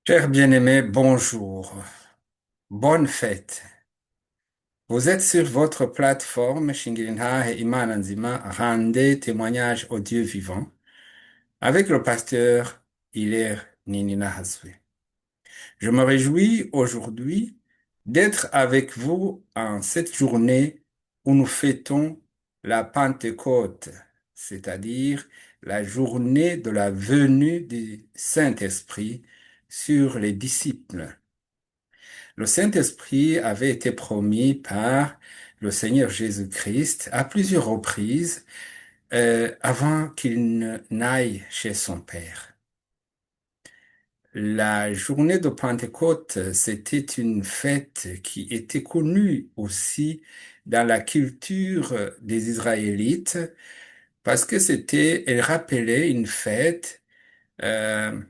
Chers bien-aimés, bonjour. Bonne fête. Vous êtes sur votre plateforme Shingilin et Imananzima, rendez témoignage au Dieu vivant avec le pasteur Hilaire Ninina Haswe. Je me réjouis aujourd'hui d'être avec vous en cette journée où nous fêtons la Pentecôte, c'est-à-dire la journée de la venue du Saint-Esprit sur les disciples. Le Saint-Esprit avait été promis par le Seigneur Jésus-Christ à plusieurs reprises avant n'aille chez son Père. La journée de Pentecôte, c'était une fête qui était connue aussi dans la culture des Israélites parce que elle rappelait une fête euh,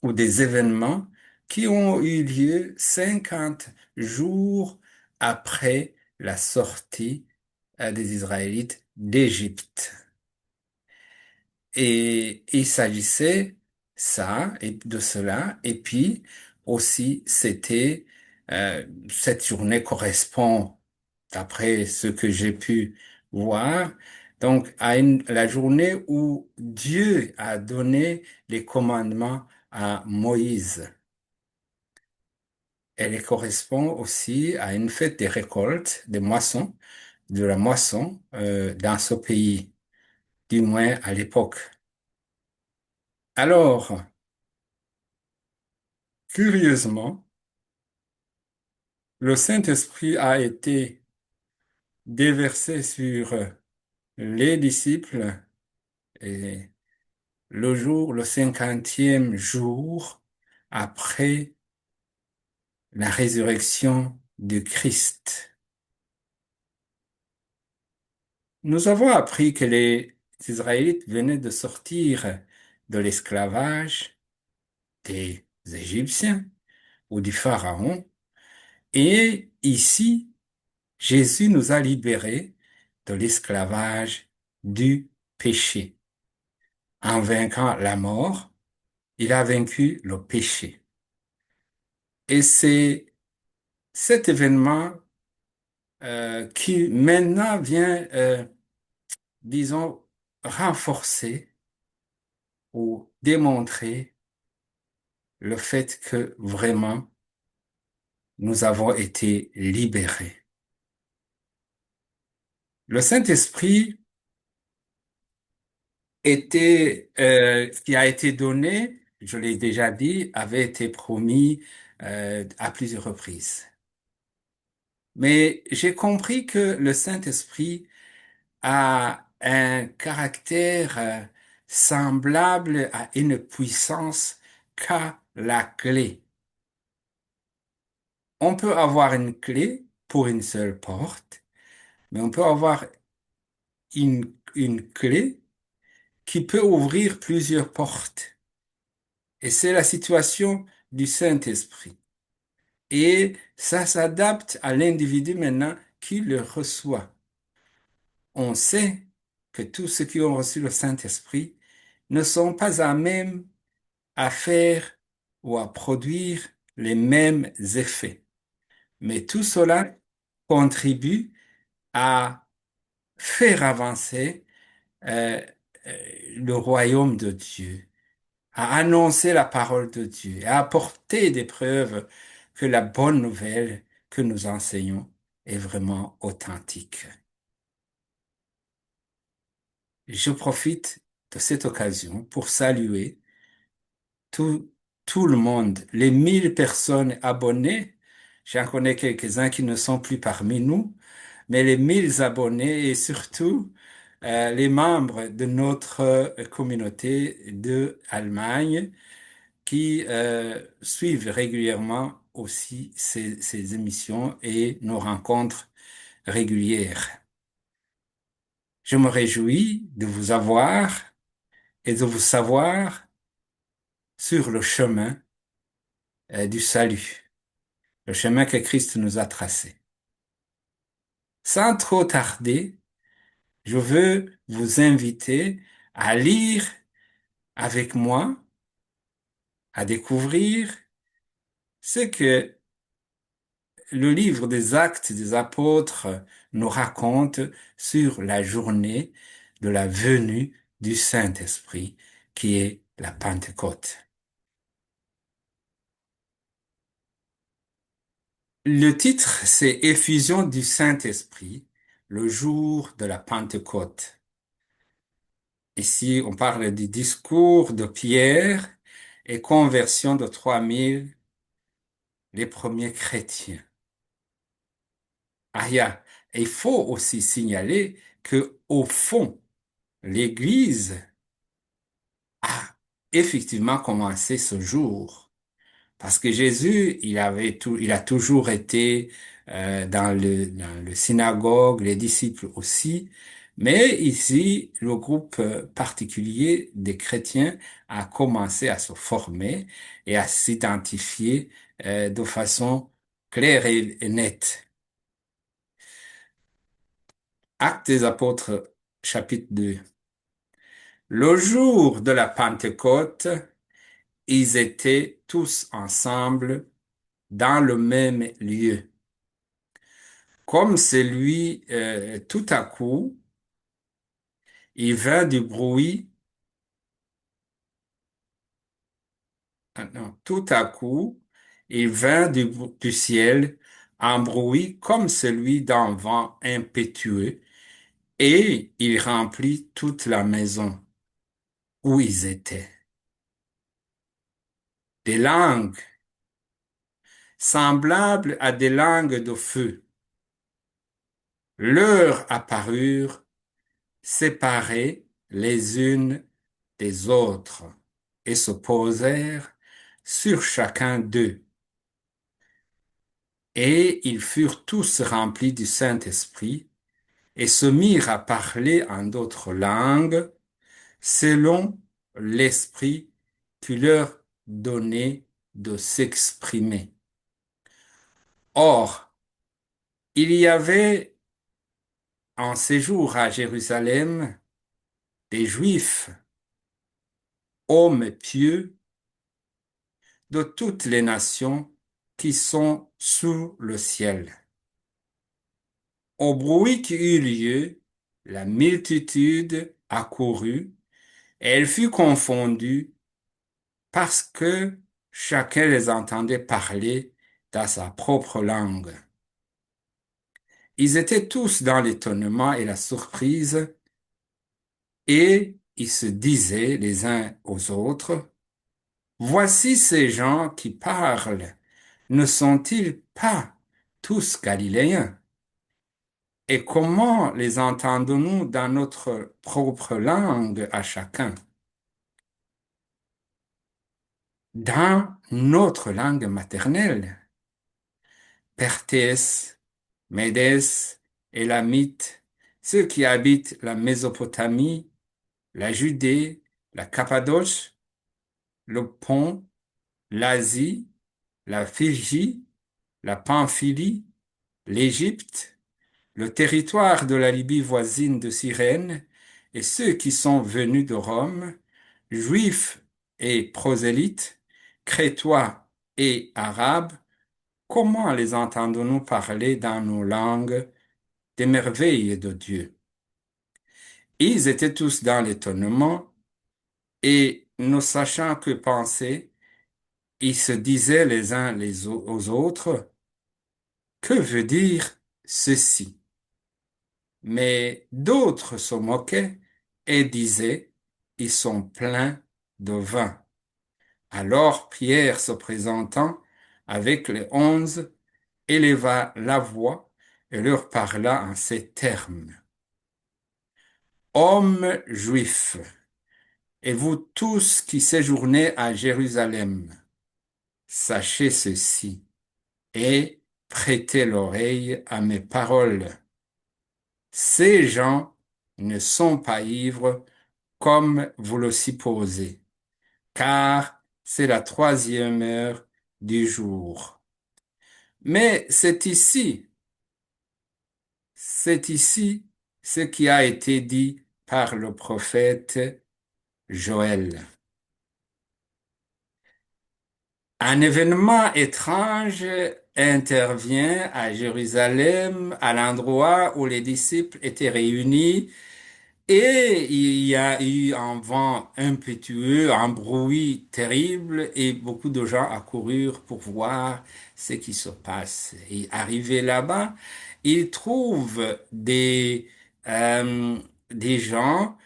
ou des événements qui ont eu lieu 50 jours après la sortie des Israélites d'Égypte. Et il s'agissait ça et de cela. Et puis aussi, cette journée correspond, d'après ce que j'ai pu voir, donc la journée où Dieu a donné les commandements à Moïse. Elle correspond aussi à une fête des récoltes, des moissons, de la moisson dans ce pays, du moins à l'époque. Alors, curieusement, le Saint-Esprit a été déversé sur les disciples et le 50e jour après la résurrection de Christ. Nous avons appris que les Israélites venaient de sortir de l'esclavage des Égyptiens ou du Pharaon. Et ici, Jésus nous a libérés de l'esclavage du péché. En vainquant la mort, il a vaincu le péché. Et c'est cet événement qui maintenant vient, disons, renforcer ou démontrer le fait que vraiment nous avons été libérés. Le Saint-Esprit qui a été donné, je l'ai déjà dit, avait été promis à plusieurs reprises. Mais j'ai compris que le Saint-Esprit a un caractère semblable à une puissance qu'a la clé. On peut avoir une clé pour une seule porte, mais on peut avoir une clé qui peut ouvrir plusieurs portes. Et c'est la situation du Saint-Esprit. Et ça s'adapte à l'individu maintenant qui le reçoit. On sait que tous ceux qui ont reçu le Saint-Esprit ne sont pas à même à faire ou à produire les mêmes effets. Mais tout cela contribue à faire avancer euh, le royaume de Dieu, à annoncer la parole de Dieu, à apporter des preuves que la bonne nouvelle que nous enseignons est vraiment authentique. Je profite de cette occasion pour saluer tout, tout le monde, les 1000 personnes abonnées. J'en connais quelques-uns qui ne sont plus parmi nous, mais les 1000 abonnés et surtout les membres de notre communauté de Allemagne qui suivent régulièrement aussi ces émissions et nos rencontres régulières. Je me réjouis de vous avoir et de vous savoir sur le chemin du salut, le chemin que Christ nous a tracé. Sans trop tarder, je veux vous inviter à lire avec moi à découvrir ce que le livre des Actes des Apôtres nous raconte sur la journée de la venue du Saint-Esprit, qui est la Pentecôte. Le titre, c'est Effusion du Saint-Esprit, le jour de la Pentecôte. Ici, on parle du discours de Pierre et conversion de 3000, les premiers chrétiens. Ah, et il faut aussi signaler que, au fond, l'Église a effectivement commencé ce jour. Parce que Jésus, il a toujours été dans le synagogue, les disciples aussi. Mais ici, le groupe particulier des chrétiens a commencé à se former et à s'identifier de façon claire et nette. Actes des Apôtres, chapitre 2. Le jour de la Pentecôte, ils étaient tous ensemble dans le même lieu. Comme c'est lui, tout à coup, il vint du bruit, non, tout à coup, il vint du ciel un bruit comme celui d'un vent impétueux, et il remplit toute la maison où ils étaient. Des langues semblables à des langues de feu leur apparurent séparées les unes des autres et se posèrent sur chacun d'eux. Et ils furent tous remplis du Saint-Esprit et se mirent à parler en d'autres langues selon l'Esprit qui leur donnait de s'exprimer. Or, il y avait en séjour à Jérusalem des Juifs, hommes pieux de toutes les nations qui sont sous le ciel. Au bruit qui eut lieu, la multitude accourut, et elle fut confondue parce que chacun les entendait parler dans sa propre langue. Ils étaient tous dans l'étonnement et la surprise, et ils se disaient les uns aux autres, voici ces gens qui parlent, ne sont-ils pas tous galiléens? Et comment les entendons-nous dans notre propre langue à chacun? Dans notre langue maternelle, Perthès, Médès, Élamites, ceux qui habitent la Mésopotamie, la Judée, la Cappadoce, le Pont, l'Asie, la Phrygie, la Pamphylie, l'Égypte, le territoire de la Libye voisine de Cyrène, et ceux qui sont venus de Rome, juifs et prosélytes, crétois et arabes, comment les entendons-nous parler dans nos langues des merveilles de Dieu? Ils étaient tous dans l'étonnement et, ne sachant que penser, ils se disaient les uns aux autres, que veut dire ceci? Mais d'autres se moquaient et disaient, ils sont pleins de vin. Alors Pierre, se présentant avec les 11, éleva la voix et leur parla en ces termes. Hommes juifs, et vous tous qui séjournez à Jérusalem, sachez ceci et prêtez l'oreille à mes paroles. Ces gens ne sont pas ivres comme vous le supposez, car c'est la troisième heure du jour. Mais c'est ici ce qui a été dit par le prophète Joël. Un événement étrange intervient à Jérusalem, à l'endroit où les disciples étaient réunis. Et il y a eu un vent impétueux, un bruit terrible, et beaucoup de gens accoururent pour voir ce qui se passe. Et arrivés là-bas, ils trouvent euh, des gens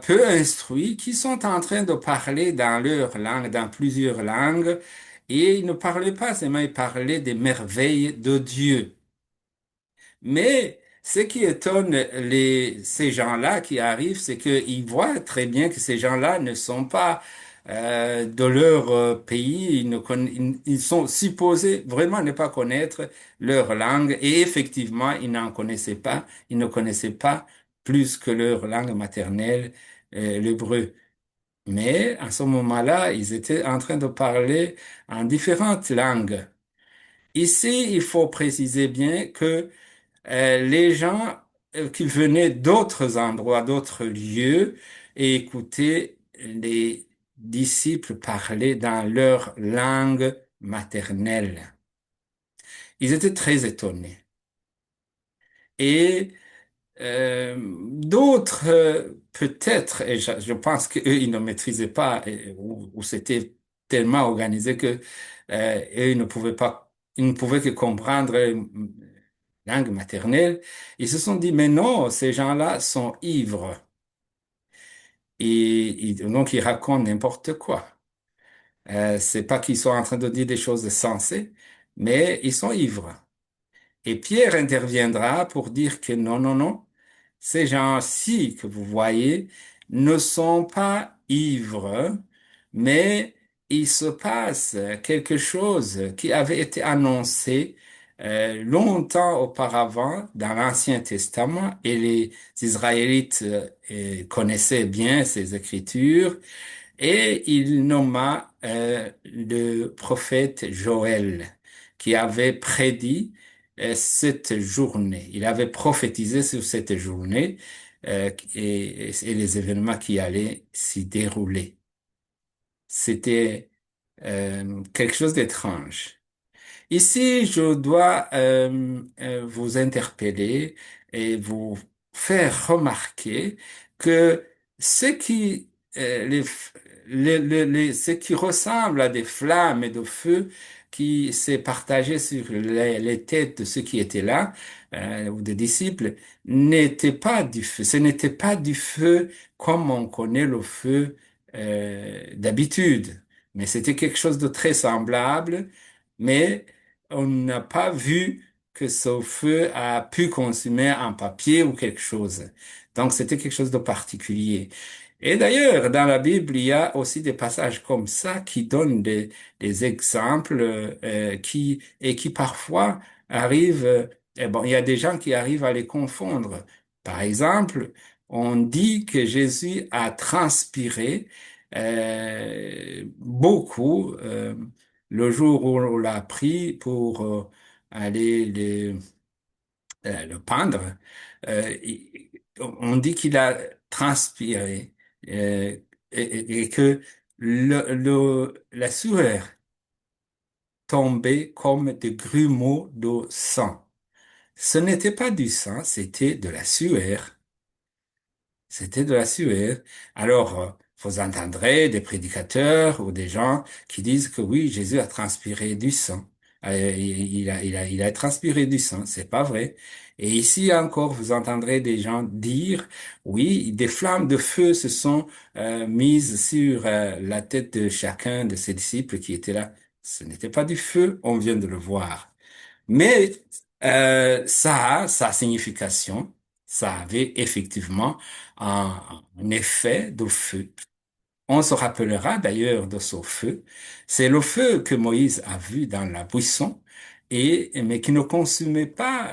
peu instruits qui sont en train de parler dans leur langue, dans plusieurs langues, et ils ne parlaient pas seulement, ils parlaient des merveilles de Dieu. Mais ce qui étonne ces gens-là qui arrivent, c'est qu'ils voient très bien que ces gens-là ne sont pas de leur pays, ils sont supposés vraiment ne pas connaître leur langue et effectivement, ils n'en connaissaient pas, ils ne connaissaient pas plus que leur langue maternelle, l'hébreu. Mais à ce moment-là, ils étaient en train de parler en différentes langues. Ici, il faut préciser bien que les gens qui venaient d'autres endroits, d'autres lieux, et écoutaient les disciples parler dans leur langue maternelle. Ils étaient très étonnés. Et d'autres, peut-être, et je pense qu'eux, ils ne maîtrisaient pas, ou c'était tellement organisé que eux, ils ne pouvaient que comprendre langue maternelle. Ils se sont dit, mais non, ces gens-là sont ivres. Donc, ils racontent n'importe quoi. C'est pas qu'ils sont en train de dire des choses sensées, mais ils sont ivres. Et Pierre interviendra pour dire que non, non, non, ces gens-ci que vous voyez ne sont pas ivres, mais il se passe quelque chose qui avait été annoncé longtemps auparavant dans l'Ancien Testament et les Israélites connaissaient bien ces écritures et il nomma le prophète Joël qui avait prédit cette journée. Il avait prophétisé sur cette journée et les événements qui allaient s'y dérouler. C'était quelque chose d'étrange. Ici, je dois vous interpeller et vous faire remarquer que ce qui, les, f- ce qui ressemble à des flammes et de feu qui s'est partagé sur les têtes de ceux qui étaient là, ou des disciples, n'était pas du feu. Ce n'était pas du feu comme on connaît le feu d'habitude, mais c'était quelque chose de très semblable, mais on n'a pas vu que ce feu a pu consumer un papier ou quelque chose. Donc, c'était quelque chose de particulier. Et d'ailleurs, dans la Bible, il y a aussi des passages comme ça qui donnent des exemples qui parfois arrivent. Bon, il y a des gens qui arrivent à les confondre. Par exemple, on dit que Jésus a transpiré beaucoup. Le jour où on l'a pris pour aller le pendre, on dit qu'il a transpiré et que la sueur tombait comme des grumeaux de sang. Ce n'était pas du sang, c'était de la sueur. C'était de la sueur. Alors, vous entendrez des prédicateurs ou des gens qui disent que oui, Jésus a transpiré du sang. Il a transpiré du sang. C'est pas vrai. Et ici encore, vous entendrez des gens dire, oui, des flammes de feu se sont mises sur la tête de chacun de ses disciples qui étaient là. Ce n'était pas du feu, on vient de le voir. Mais ça a sa signification. Ça avait effectivement un effet de feu. On se rappellera d'ailleurs de ce feu. C'est le feu que Moïse a vu dans la buisson, mais qui ne consumait pas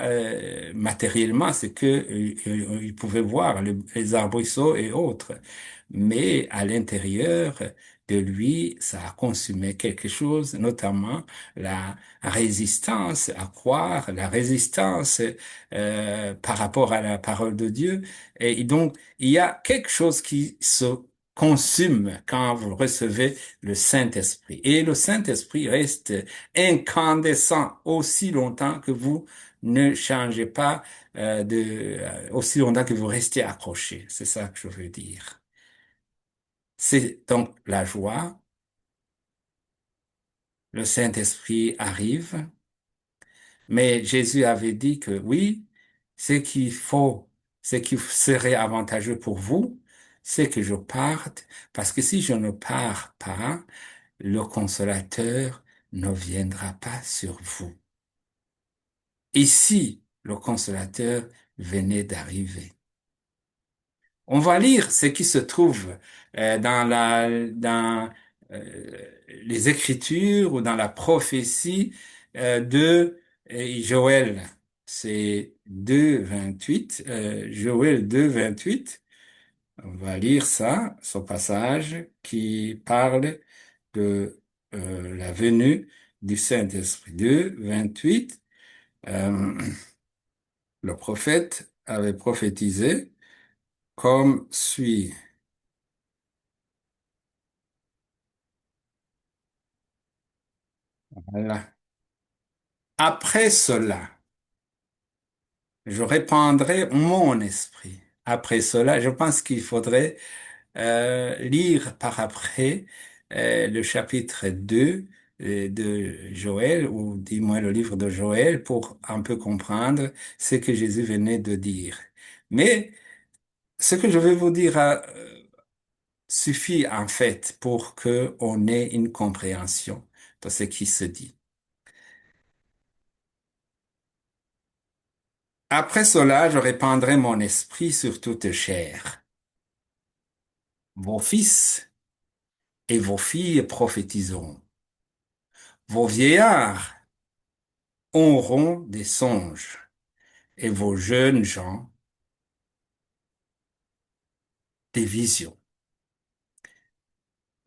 matériellement ce que il pouvait voir, les arbrisseaux et autres. Mais à l'intérieur de lui, ça a consumé quelque chose, notamment la résistance à croire, la résistance par rapport à la parole de Dieu. Et donc, il y a quelque chose qui se consume quand vous recevez le Saint-Esprit. Et le Saint-Esprit reste incandescent aussi longtemps que vous ne changez pas aussi longtemps que vous restez accroché. C'est ça que je veux dire. C'est donc la joie. Le Saint-Esprit arrive. Mais Jésus avait dit que oui, ce qu'il faut, ce qui serait avantageux pour vous, c'est que je parte, parce que si je ne pars pas, le consolateur ne viendra pas sur vous. Ici, le consolateur venait d'arriver. On va lire ce qui se trouve dans les Écritures ou dans la prophétie de Joël. C'est 2:28, Joël 2:28. On va lire ça, ce passage qui parle de la venue du Saint-Esprit. 2:28. euh, le prophète avait prophétisé comme suit. Voilà. Après cela, je répandrai mon esprit. Après cela, je pense qu'il faudrait lire par après le chapitre 2 de Joël, ou dis-moi le livre de Joël, pour un peu comprendre ce que Jésus venait de dire. Mais ce que je vais vous dire suffit en fait pour que on ait une compréhension de ce qui se dit. Après cela, je répandrai mon esprit sur toute chair. Vos fils et vos filles prophétiseront. Vos vieillards auront des songes et vos jeunes gens des visions.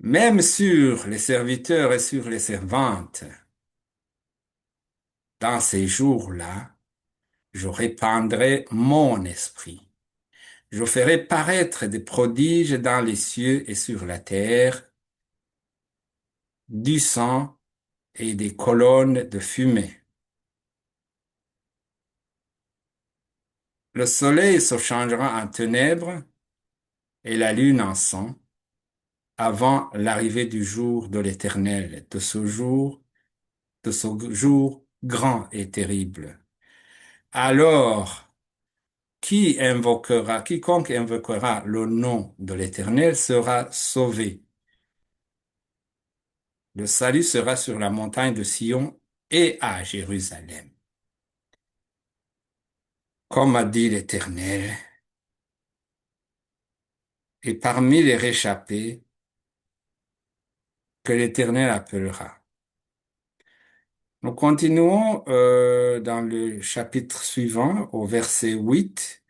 Même sur les serviteurs et sur les servantes, dans ces jours-là, je répandrai mon esprit. Je ferai paraître des prodiges dans les cieux et sur la terre, du sang et des colonnes de fumée. Le soleil se changera en ténèbres et la lune en sang avant l'arrivée du jour de l'Éternel, de ce jour grand et terrible. Alors, quiconque invoquera le nom de l'Éternel sera sauvé. Le salut sera sur la montagne de Sion et à Jérusalem. Comme a dit l'Éternel, et parmi les réchappés que l'Éternel appellera. Nous continuons dans le chapitre suivant, au verset 8.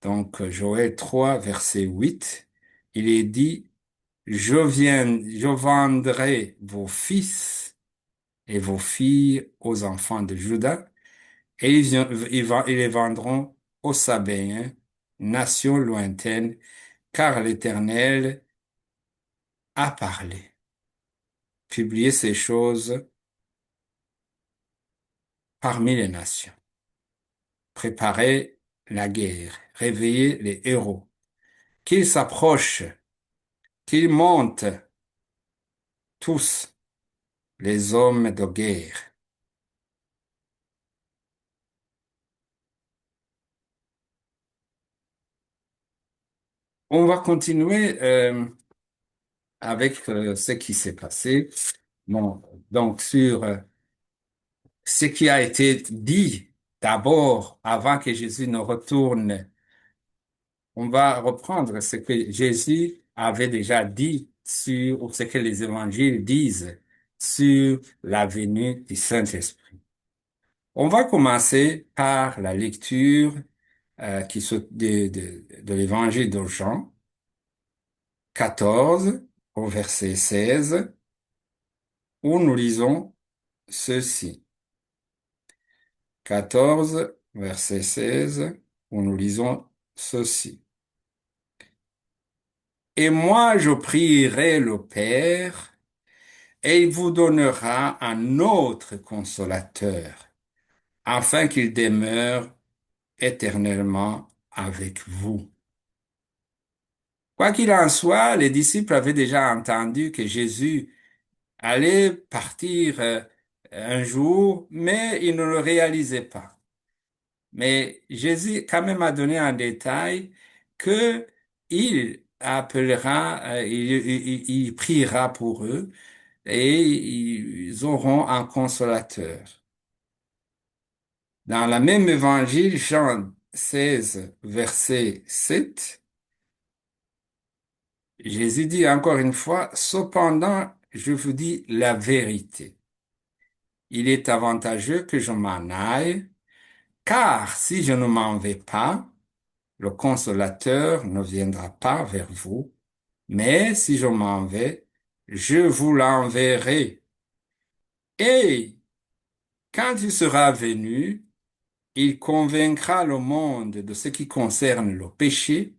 Donc, Joël 3, verset 8. Il est dit, je vendrai vos fils et vos filles aux enfants de Juda, et ils les vendront aux Sabéens, nation lointaine, car l'Éternel a parlé. Publiez ces choses parmi les nations. Préparez la guerre, réveillez les héros, qu'ils s'approchent, qu'ils montent, tous les hommes de guerre. On va continuer avec ce qui s'est passé. Bon, donc sur ce qui a été dit d'abord avant que Jésus ne retourne, on va reprendre ce que Jésus avait déjà dit sur, ou ce que les évangiles disent sur la venue du Saint-Esprit. On va commencer par la lecture de l'évangile de Jean 14 au verset 16 où nous lisons ceci. 14 verset 16 où nous lisons ceci. Et moi, je prierai le Père, et il vous donnera un autre consolateur, afin qu'il demeure éternellement avec vous. Quoi qu'il en soit, les disciples avaient déjà entendu que Jésus allait partir un jour, mais ils ne le réalisaient pas. Mais Jésus quand même a donné un détail que il appellera, il priera pour eux et ils auront un consolateur. Dans la même évangile, Jean 16, verset 7, Jésus dit encore une fois, cependant, je vous dis la vérité. Il est avantageux que je m'en aille, car si je ne m'en vais pas, le consolateur ne viendra pas vers vous, mais si je m'en vais, je vous l'enverrai. Et quand il sera venu, il convaincra le monde de ce qui concerne le péché,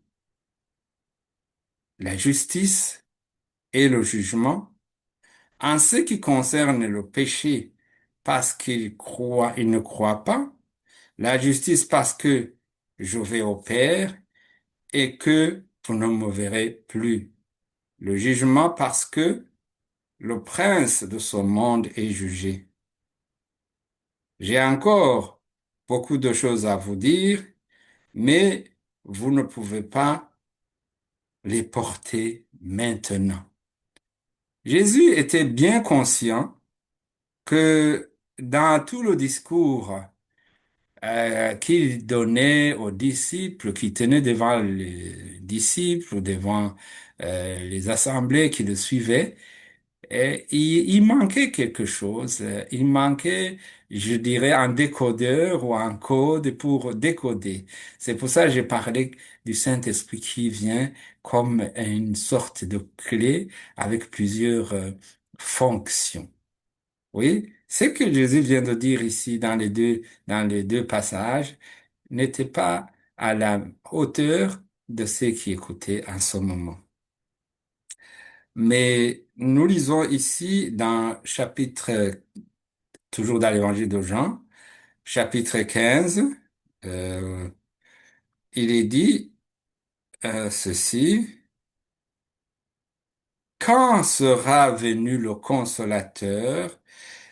la justice et le jugement. En ce qui concerne le péché, parce il ne croit pas, la justice parce que je vais au Père et que vous ne me verrez plus. Le jugement parce que le prince de ce monde est jugé. J'ai encore beaucoup de choses à vous dire, mais vous ne pouvez pas les porter maintenant. Jésus était bien conscient que dans tout le discours qu'il donnait aux disciples, qui tenaient devant les disciples, ou devant les assemblées qui le suivaient, et il manquait quelque chose. Il manquait, je dirais, un décodeur ou un code pour décoder. C'est pour ça que j'ai parlé du Saint-Esprit qui vient comme une sorte de clé avec plusieurs fonctions. Oui, ce que Jésus vient de dire ici dans les deux passages n'était pas à la hauteur de ceux qui écoutaient en ce moment. Mais nous lisons ici dans toujours dans l'évangile de Jean, chapitre 15, euh, il est dit ceci, quand sera venu le consolateur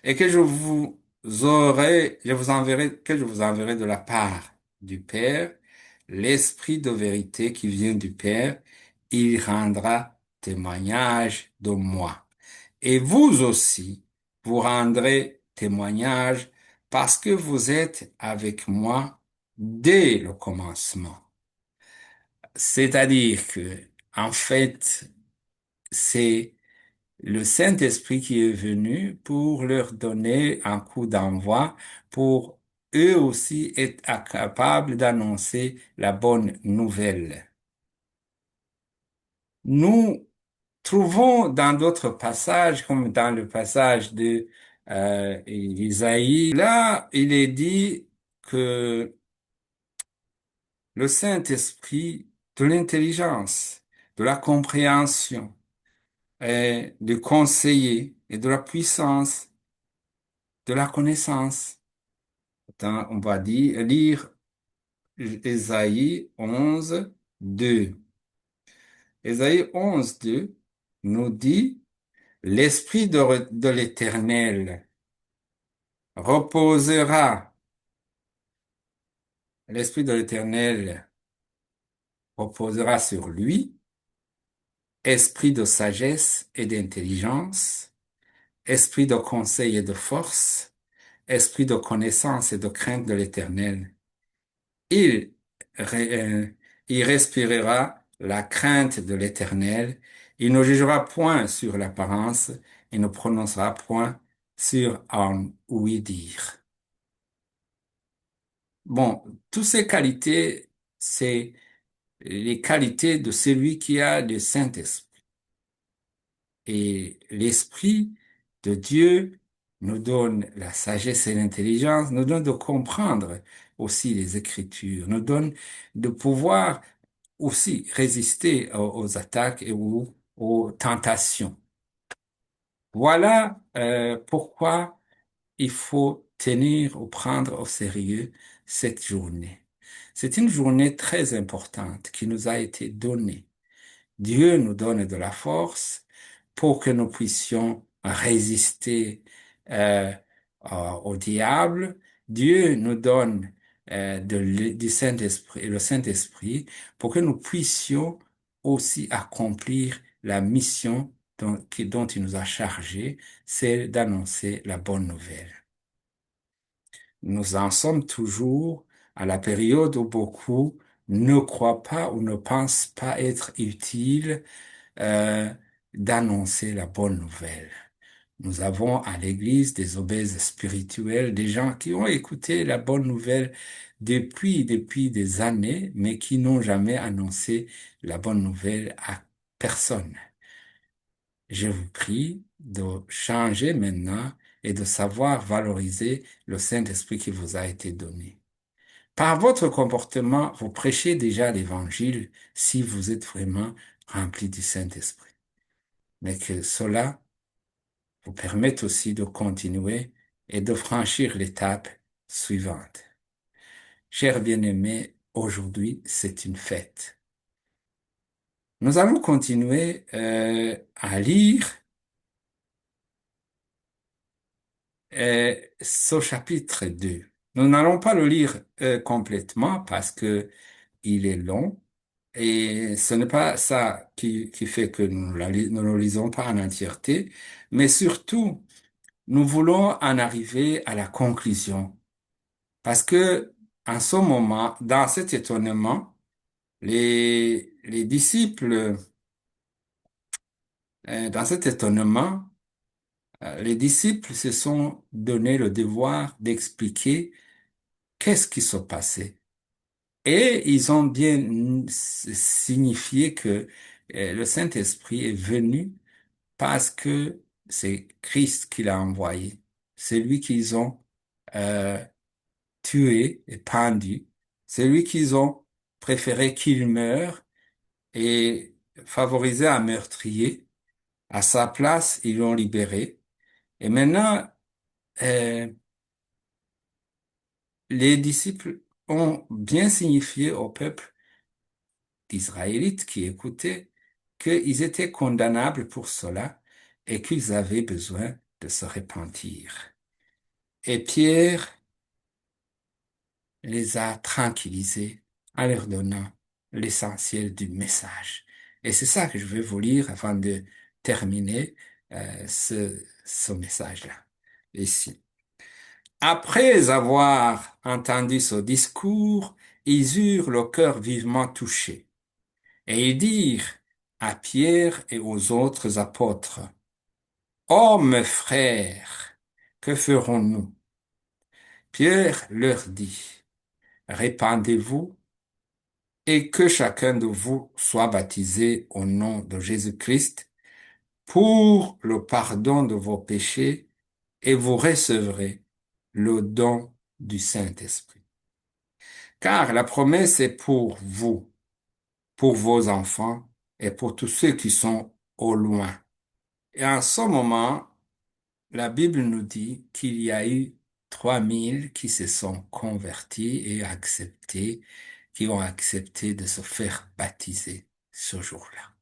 et que je vous enverrai de la part du Père, l'Esprit de vérité qui vient du Père, il rendra témoignage de moi. Et vous aussi, vous rendrez témoignage parce que vous êtes avec moi dès le commencement. C'est-à-dire que, en fait, c'est le Saint-Esprit qui est venu pour leur donner un coup d'envoi, pour eux aussi être capables d'annoncer la bonne nouvelle. Nous trouvons dans d'autres passages, comme dans le passage de Isaïe, là, il est dit que le Saint-Esprit de l'intelligence, de la compréhension, et du conseiller et de la puissance, de la connaissance. On va lire Ésaïe 11, 2. Ésaïe 11, 2 nous dit, l'Esprit de l'Éternel reposera, l'Esprit de l'Éternel reposera sur lui, esprit de sagesse et d'intelligence, esprit de conseil et de force, esprit de connaissance et de crainte de l'Éternel. Il, il respirera la crainte de l'Éternel. Il ne jugera point sur l'apparence. Il ne prononcera point sur un oui-dire. Bon, toutes ces qualités, c'est les qualités de celui qui a le Saint-Esprit. Et l'Esprit de Dieu nous donne la sagesse et l'intelligence, nous donne de comprendre aussi les Écritures, nous donne de pouvoir aussi résister aux attaques et aux tentations. Voilà pourquoi il faut tenir ou prendre au sérieux cette journée. C'est une journée très importante qui nous a été donnée. Dieu nous donne de la force pour que nous puissions résister euh, au diable. Dieu nous donne du Saint-Esprit, le Saint-Esprit pour que nous puissions aussi accomplir la mission dont il nous a chargés, c'est d'annoncer la bonne nouvelle. Nous en sommes toujours à la période où beaucoup ne croient pas ou ne pensent pas être utiles euh, d'annoncer la bonne nouvelle. Nous avons à l'Église des obèses spirituels, des gens qui ont écouté la bonne nouvelle depuis des années, mais qui n'ont jamais annoncé la bonne nouvelle à personne. Je vous prie de changer maintenant et de savoir valoriser le Saint-Esprit qui vous a été donné. Par votre comportement, vous prêchez déjà l'Évangile si vous êtes vraiment rempli du Saint-Esprit. Mais que cela vous permette aussi de continuer et de franchir l'étape suivante. Chers bien-aimés, aujourd'hui, c'est une fête. Nous allons continuer à lire ce chapitre 2. Nous n'allons pas le lire complètement parce que il est long et ce n'est pas ça qui fait que nous ne le lisons pas en entièreté, mais surtout, nous voulons en arriver à la conclusion parce que en ce moment, dans cet étonnement, les disciples, dans cet étonnement, les disciples se sont donné le devoir d'expliquer qu'est-ce qui se passait. Et ils ont bien signifié que le Saint-Esprit est venu parce que c'est Christ qui l'a envoyé. C'est lui qu'ils ont euh, tué et pendu. C'est lui qu'ils ont préféré qu'il meure et favorisé un meurtrier. À sa place, ils l'ont libéré. Et maintenant, euh, les disciples ont bien signifié au peuple d'Israélites qui écoutaient qu'ils étaient condamnables pour cela et qu'ils avaient besoin de se repentir. Et Pierre les a tranquillisés en leur donnant l'essentiel du message. Et c'est ça que je vais vous lire avant de terminer ce message-là. Ici. Après avoir entendu ce discours, ils eurent le cœur vivement touché. Et ils dirent à Pierre et aux autres apôtres, Hommes frères, que ferons-nous? Pierre leur dit, Répandez-vous et que chacun de vous soit baptisé au nom de Jésus-Christ pour le pardon de vos péchés et vous recevrez le don du Saint-Esprit. Car la promesse est pour vous, pour vos enfants et pour tous ceux qui sont au loin. Et en ce moment, la Bible nous dit qu'il y a eu 3000 qui se sont convertis et qui ont accepté de se faire baptiser ce jour-là.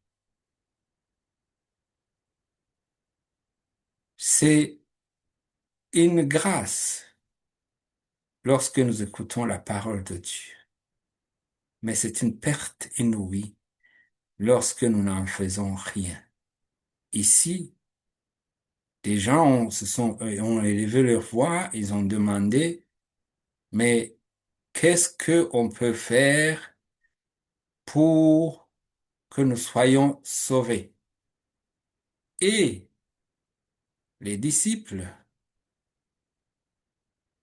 C'est une grâce lorsque nous écoutons la parole de Dieu, mais c'est une perte inouïe lorsque nous n'en faisons rien. Ici, des gens ont élevé leur voix, ils ont demandé, mais qu'est-ce que on peut faire pour que nous soyons sauvés? Et les disciples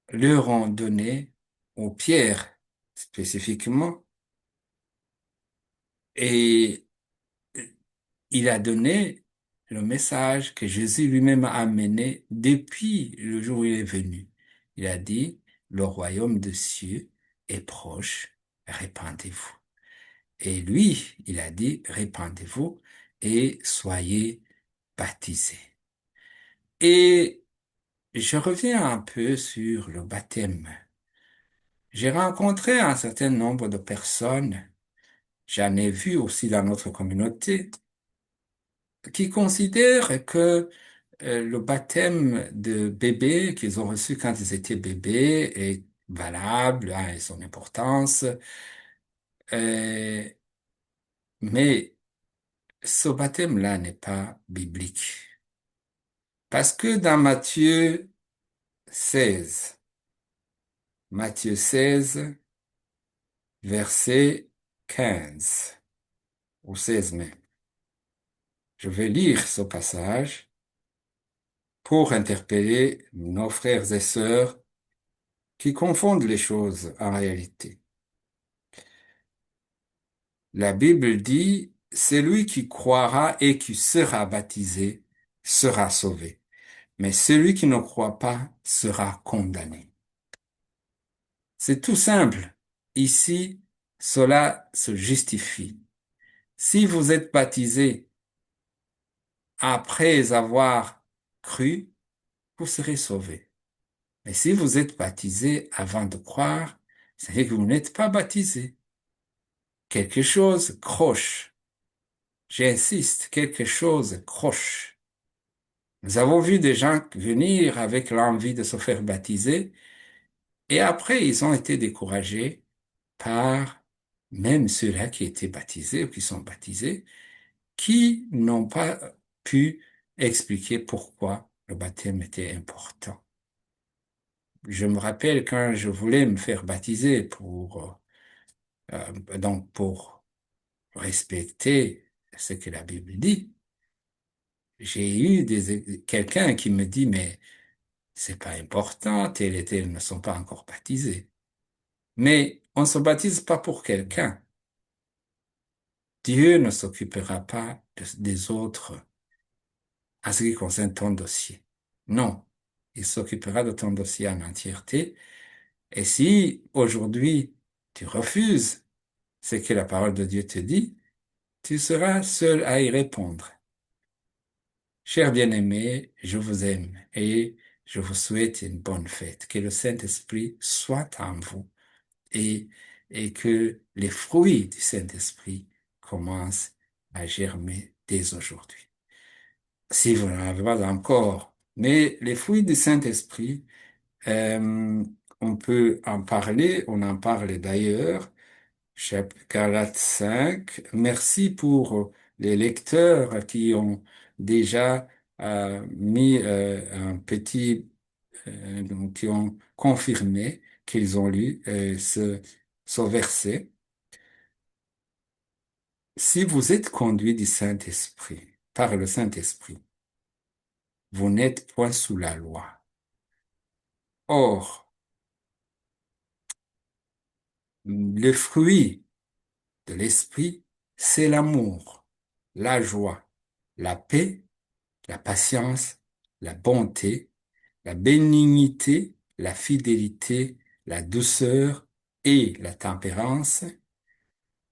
leur ont donné, aux Pierre spécifiquement, et il a donné le message que Jésus lui-même a amené depuis le jour où il est venu. Il a dit, le royaume des cieux est proche, répandez-vous. Et lui, il a dit, répandez-vous et soyez baptisés. Et je reviens un peu sur le baptême. J'ai rencontré un certain nombre de personnes, j'en ai vu aussi dans notre communauté, qui considèrent que le baptême de bébé qu'ils ont reçu quand ils étaient bébés est valable, hein, et son importance. Euh, mais ce baptême-là n'est pas biblique. Parce que dans 16, Matthieu 16, verset 15, ou 16 même, je vais lire ce passage pour interpeller nos frères et sœurs qui confondent les choses en réalité. La Bible dit, celui qui croira et qui sera baptisé sera sauvé, mais celui qui ne croit pas sera condamné. C'est tout simple. Ici, cela se justifie. Si vous êtes baptisé après avoir cru, vous serez sauvé. Mais si vous êtes baptisé avant de croire, c'est que vous n'êtes pas baptisé. Quelque chose croche. J'insiste, quelque chose croche. Nous avons vu des gens venir avec l'envie de se faire baptiser et après ils ont été découragés par même ceux-là qui étaient baptisés ou qui sont baptisés, qui n'ont pas pu expliquer pourquoi le baptême était important. Je me rappelle quand je voulais me faire baptiser donc pour respecter ce que la Bible dit, j'ai eu quelqu'un qui me dit, mais c'est pas important, tel et tel ne sont pas encore baptisés. Mais on se baptise pas pour quelqu'un. Dieu ne s'occupera pas des autres en ce qui concerne ton dossier. Non, il s'occupera de ton dossier en entièreté. Et si aujourd'hui tu refuses ce que la parole de Dieu te dit, tu seras seul à y répondre. Chers bien-aimés, je vous aime et je vous souhaite une bonne fête. Que le Saint-Esprit soit en vous et, et que les fruits du Saint-Esprit commencent à germer dès aujourd'hui. Si vous n'en avez pas encore, mais les fruits du Saint-Esprit, euh, on peut en parler, on en parle d'ailleurs, chapitre Galates 5. Merci pour les lecteurs qui ont déjà mis un petit, donc qui ont confirmé qu'ils ont lu ce verset. Si vous êtes conduit du Saint-Esprit, par le Saint-Esprit, vous n'êtes point sous la loi. Or, le fruit de l'Esprit, c'est l'amour, la joie, la paix, la patience, la bonté, la bénignité, la fidélité, la douceur et la tempérance.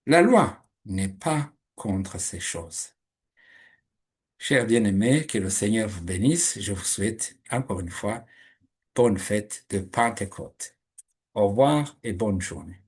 La loi n'est pas contre ces choses. Chers bien-aimés, que le Seigneur vous bénisse. Je vous souhaite encore une fois bonne fête de Pentecôte. Au revoir et bonne journée.